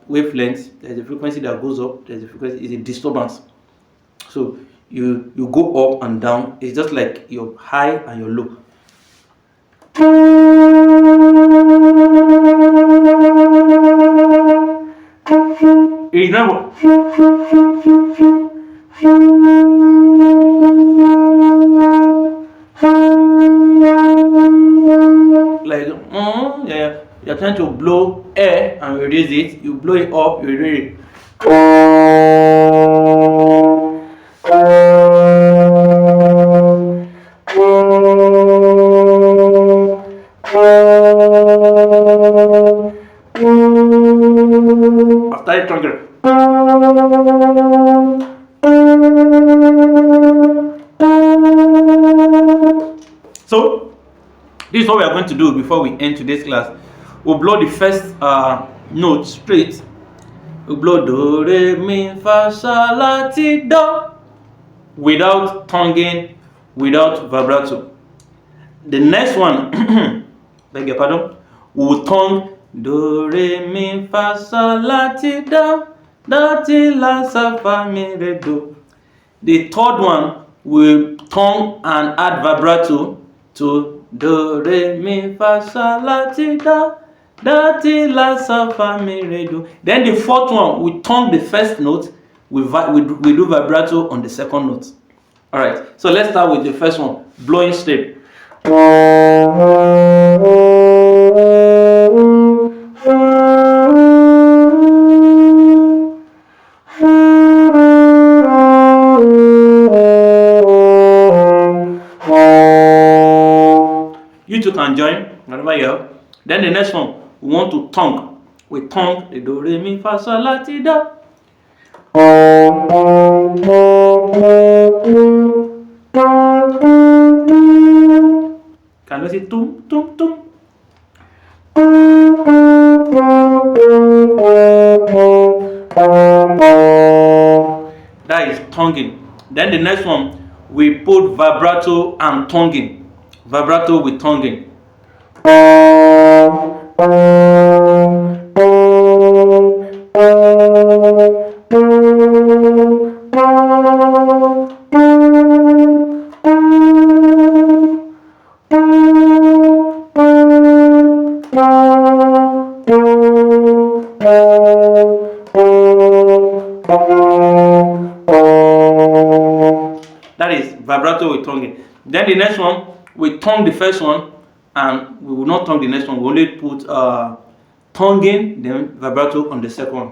wavelengths. There's a frequency that goes up, there's a frequency is a disturbance. So you go up and down. It's just like your high and your low. Remember, like yeah, you're trying to blow air and release it. You blow it up, you release it. After it, trigger. So this is what we are going to do before we end today's class. We'll blow the first note straight. We'll blow do, re, mi, fa, sol, la, ti, do without tonguing, without vibrato. The next one, beg your pardon, we'll tongue do, re, mi, fa, sol, la, ti, do, ti, la, sa, fa, mi, re, do. The third one will tongue and add vibrato to do, re, mi, fa, sol, la, ti, do, ti, la, sa, fa, mi, re, do. Then the fourth one, we tongue the first note, we do vibrato on the second note. All right, so let's start with the first one, blowing straight. You two can join whenever you have. Then the next one, we want to tongue. We tongue the do, re, mi, fa, sol, la, ti, do. Can you see tum tum tum? That is tonguing. Then the next one, we put vibrato and tonguing. Vibrato with tonguing. That is vibrato with tonguing. Then the next one, we tongue the first one, and we will not tongue the next one. We only put tonguing, then vibrato on the second one.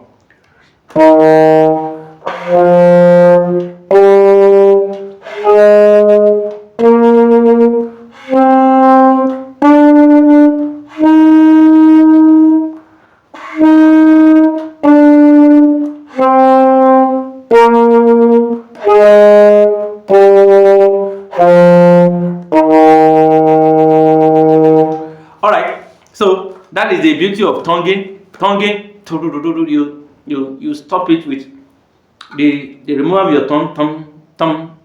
So that is the beauty of tonguing. Tonguing, you stop it with the removal of your tongue, tum.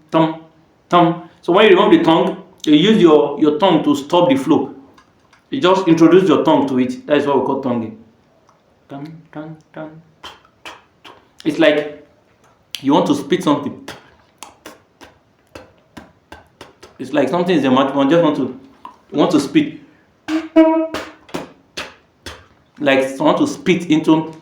So when you remove the tongue, you use your tongue to stop the flow. You just introduce your tongue to it. That is what we call tonguing. It's like you want to spit something. It's like something is a match. You want to spit. Like someone to spit into.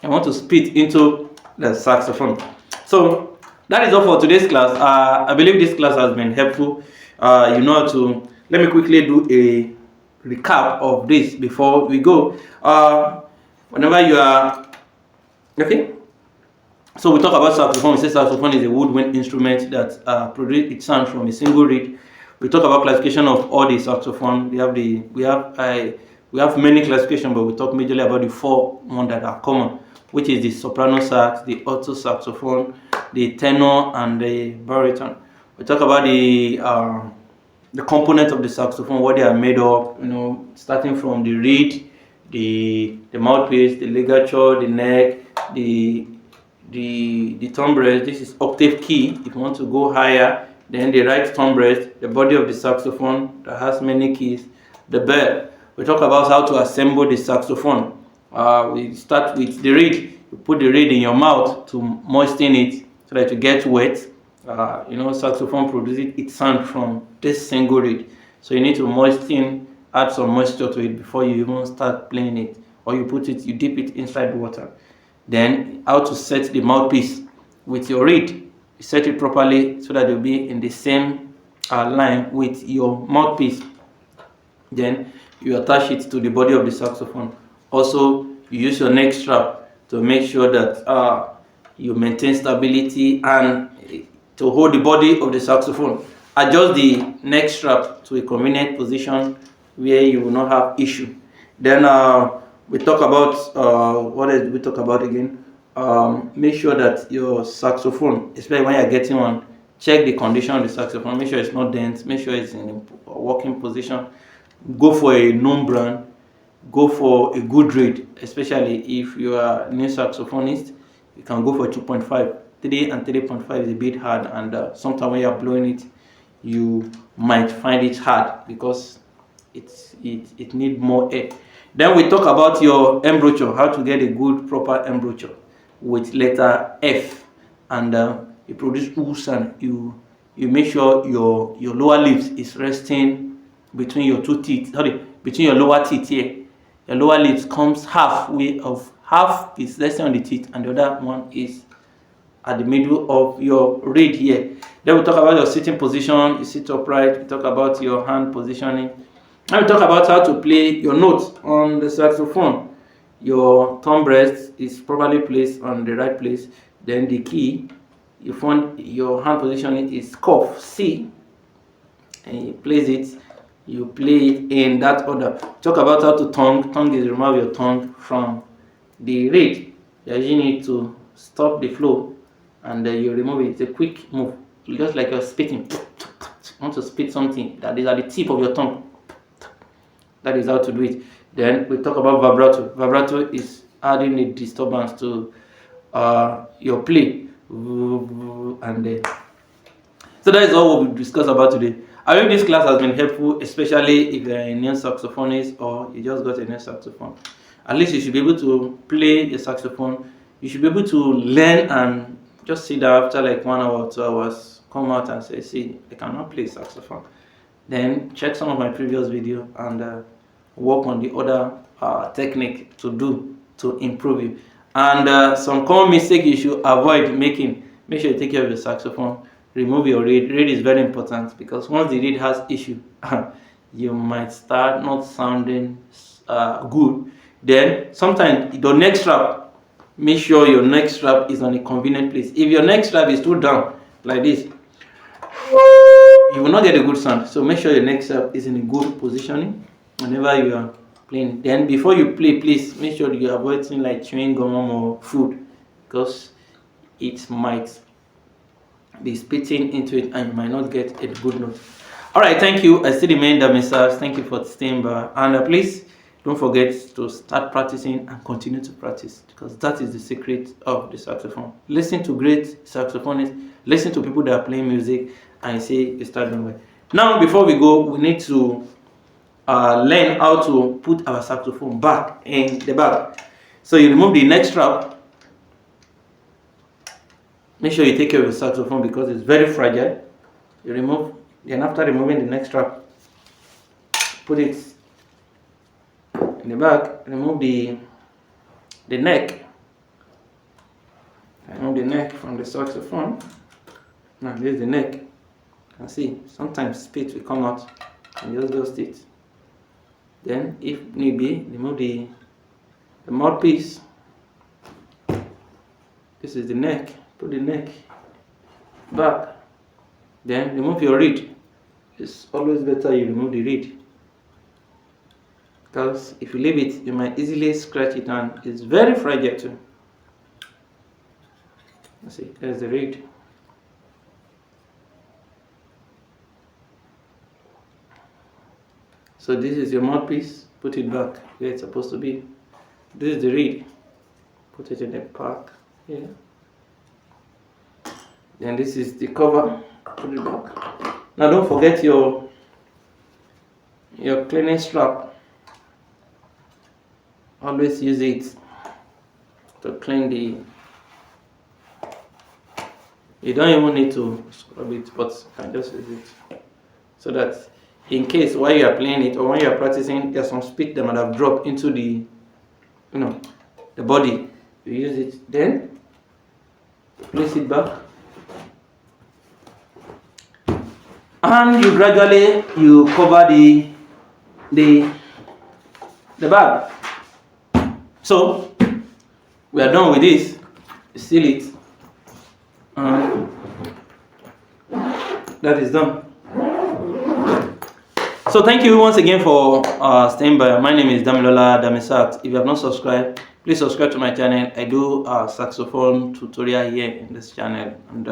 I want to spit into the saxophone. So that is all for today's class. I believe this class has been helpful. You know how to. Let me quickly do a recap of this before we go. Whenever you are okay. So we talk about saxophone. We say saxophone is a woodwind instrument that produces its sound from a single reed We talk about classification of all the saxophone. We have many classifications, but we talk majorly about the 4 ones that are common, which is the soprano sax, the alto saxophone, the tenor, and the baritone. We talk about the components of the saxophone, what they are made of, starting from the reed, the mouthpiece, the ligature, the neck, the tombreless. This is octave key. If you want to go higher, then the right tombreless, the body of the saxophone that has many keys, the bell. We talk about how to assemble the saxophone. We start with the reed. You put the reed in your mouth to moisten it so that you get wet. Saxophone produces its sound from this single reed, so you need to add some moisture to it before you even start playing it, or you dip it inside water. Then how to set the mouthpiece with your reed. You set it properly so that it will be in the same line with your mouthpiece. Then you attach it to the body of the saxophone. Also, you use your neck strap to make sure that you maintain stability and to hold the body of the saxophone. Adjust the neck strap to a convenient position where you will not have issue. Then we talk about what did we talk about again? Make sure that your saxophone, especially when you're getting one, check the condition of the saxophone. Make sure it's not dense. Make sure it's in a working position. Go for a known brand. Go for a good reed, especially if you are a new saxophonist. You can go for 2.5. 3 and 3.5 is a bit hard, and sometimes when you're blowing it, you might find it hard because it needs more air. Then we talk about your embouchure, how to get a good proper embouchure with letter F, and you produce ooh sound. You make sure your lower lips is resting between your two teeth. Sorry, between your lower teeth here. Your lower lips comes half is resting on the teeth, and the other one is at the middle of your reed here. Then we talk about your sitting position. You sit upright. We talk about your hand positioning. And we talk about how to play your notes on the saxophone. Your thumb rest is properly placed on the right place. Then the key, you find your hand positioning is cuff C, and you place it. You play it in that order. Talk about how to tongue. Tongue is remove your tongue from the reed. You need to stop the flow, and you remove it. It's a quick move, just like you're spitting. You want to spit something that is at the tip of your tongue. That is how to do it. Then we talk about vibrato. Vibrato is adding a disturbance to your play, and so that is all we'll discuss about today. I hope this class has been helpful, especially if you're a new saxophonist or you just got a new saxophone. At least you should be able to play a saxophone. You should be able to learn and just sit down after like 1 hour or 2 hours, come out and say, see, I cannot play saxophone. Then check some of my previous video and work on the other technique to improve it. And some common mistake you should avoid making. Make sure you take care of your saxophone. Remove your reed. Reed is very important because once the reed has issue, you might start not sounding good. Then sometimes the neck strap, make sure your neck strap is on a convenient place. If your neck strap is too down like this, you will not get a good sound. So make sure your neck strap is in a good positioning whenever you are playing. Then before you play, please make sure you avoid things like chewing gum or food, because it might be spitting into it and you might not get a good note. All right, thank you. I still remain the message. Thank you for staying by, and please don't forget to start practicing and continue to practice, because that is the secret of the saxophone. Listen to great saxophonists, listen to people that are playing music, and you say you start doing well. Now, before we go, we need to learn how to put our saxophone back in the bag. So you remove the neck strap. Make sure you take care of the saxophone because it's very fragile. You remove, then after removing the neck strap, put it in the bag. Remove the neck. Remove the neck from the saxophone. Now this is the neck. You can see sometimes spit will come out, and just dust it. Then, if need be, remove the mouthpiece. This is the neck. Put the neck back. Then remove your reed. it's always better you remove the reed, because if you leave it, you might easily scratch it, and it's very fragile too. Let's see, there's the reed. So this is your mouthpiece. Put it back where it's supposed to be. This is the reed. Put it in the pack here. Then this is the cover. Put it back. Now don't forget your cleaning strap. Always use it to clean the. You don't even need to scrub it, but you can just use it so that in case while you are playing it or when you are practicing, there's some spit that might have dropped into the, the body. You use it, then place it back, and you gradually cover the bag. So we are done with this. Seal it, and that is done. So thank you once again for staying by. My name is Damilola Damisax. If you have not subscribed, please subscribe to my channel. I do saxophone tutorial here in this channel, and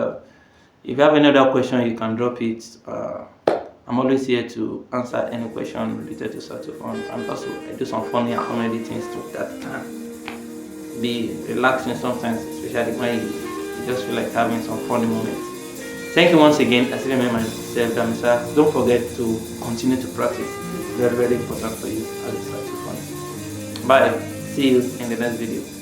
if you have any other question, you can drop it. I'm always here to answer any question related to saxophone, and also I do some funny and comedy things too that can be relaxing sometimes, especially when you just feel like having some funny moments. Thank you once again. I still remain myself, Damisax. Don't forget to continue to practice. It's very, very important for you as a saxophonist. Bye. See you in the next video.